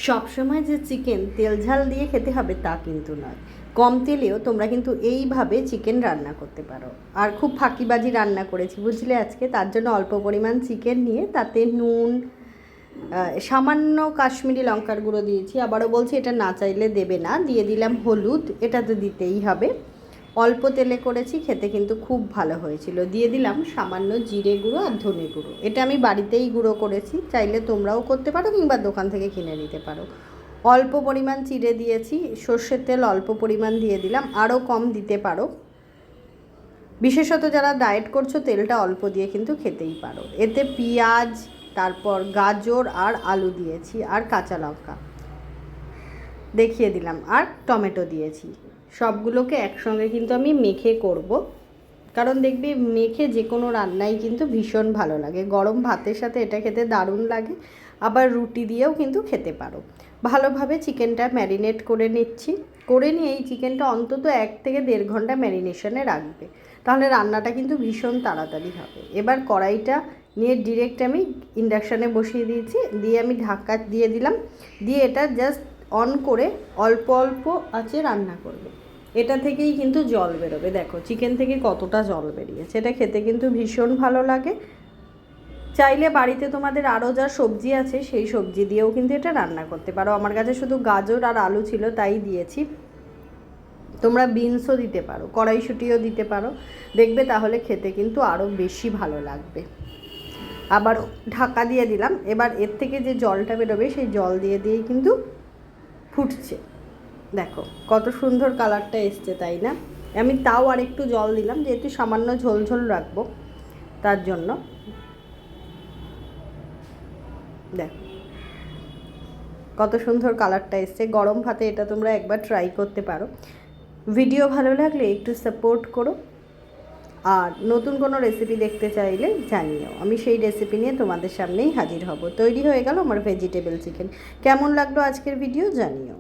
সবসময় যে চিকেন তেল ঝাল দিয়ে খেতে হবে তা কিন্তু নয়, কম তেলেও তোমরা কিন্তু এইভাবে চিকেন রান্না করতে পারো। আর খুব ফাঁকিবাজি রান্না করেছি বুঝলে আজকে, তার জন্য অল্প পরিমাণ চিকেন নিয়ে তাতে নুন, সামান্য কাশ্মীরি লঙ্কার গুঁড়ো দিয়েছি, আবারও বলছি এটা না চাইলে দেবে না, দিয়ে দিলাম হলুদ, এটা তো দিতেই হবে। অল্প তেলে করেছি, খেতে কিন্তু খুব ভালো হয়েছিল। দিয়ে দিলাম সামান্য জিরে গুঁড়ো আর ধনে গুঁড়ো, এটা আমি বাড়িতেই গুঁড়ো করেছি, চাইলে তোমরাও করতে পারো কিংবা দোকান থেকে কিনে নিতে পারো। অল্প পরিমাণ চিড়ে দিয়েছি, সর্ষের তেল অল্প পরিমাণ দিয়ে দিলাম, আরও কম দিতে পারো। বিশেষত যারা ডায়েট করছো তেলটা অল্প দিয়ে কিন্তু খেতেই পারো। এতে পেঁয়াজ, তারপর গাজর আর আলু দিয়েছি, আর কাঁচা লঙ্কা দেখিয়ে দিলাম, আর টমেটো দিয়েছি। সবগুলোকে একসঙ্গে কিন্তু আমি মেখে করব, কারণ দেখবি মেখে যে কোনো রান্নাই কিন্তু ভীষণ ভালো লাগে। গরম ভাতের সাথে এটা খেতে দারুণ লাগে, আবার রুটি দিয়েও কিন্তু খেতে পারো। ভালোভাবে চিকেনটা ম্যারিনেট করে নিচ্ছি, করে নিয়ে এই চিকেনটা অন্তত 1 থেকে 1.5 ঘন্টা ম্যারিনেশনে রাখবে, তাহলে রান্নাটা কিন্তু ভীষণ তাড়াতাড়ি হবে। এবার কড়াইটা নিয়ে ডিরেক্ট আমি ইন্ডাকশানে বসিয়ে দিয়েছি, দিয়ে আমি ঢাকা দিয়ে দিলাম, দিয়ে এটা জাস্ট অন করে অল্প অল্প আঁচে রান্না করবে। এটা থেকেই কিন্তু জল বেরোবে, দেখো চিকেন থেকে কতটা জল বেরিয়েছে। এটা খেতে কিন্তু ভীষণ ভালো লাগে। চাইলে বাড়িতে তোমাদের আরও যা সবজি আছে সেই সবজি দিয়েও কিন্তু এটা রান্না করতে পারো। আমার কাছে শুধু গাজর আর আলু ছিল তাই দিয়েছি, তোমরা বিনসও দিতে পারো, কড়াইশুঁটিও দিতে পারো, দেখবে তাহলে খেতে কিন্তু আরও বেশি ভালো লাগবে। আবার ঢাকা দিয়ে দিলাম, এবার এর থেকে যে জলটা বেরোবে সেই জল দিয়ে দিয়েই কিন্তু ফুটছে। দেখো কত সুন্দর কালারটা এসছে, তাই না? আমি তাও আর একটু জল দিলাম, যেহেতু সামান্য ঝোল ঝোল রাখবো তার জন্য। দেখো কত সুন্দর কালারটা এসছে। গরম ভাতে এটা তোমরা একবার ট্রাই করতে পারো। ভিডিও ভালো লাগলে একটু সাপোর্ট করো, আর নতুন কোনো রেসিপি দেখতে চাইলে জানিও, আমি সেই রেসিপি নিয়ে তোমাদের সামনেই হাজির হব। তৈরি হয়ে গেল আমার ভেজিটেবল চিকেন। কেমন লাগলো আজকের ভিডিও জানিও।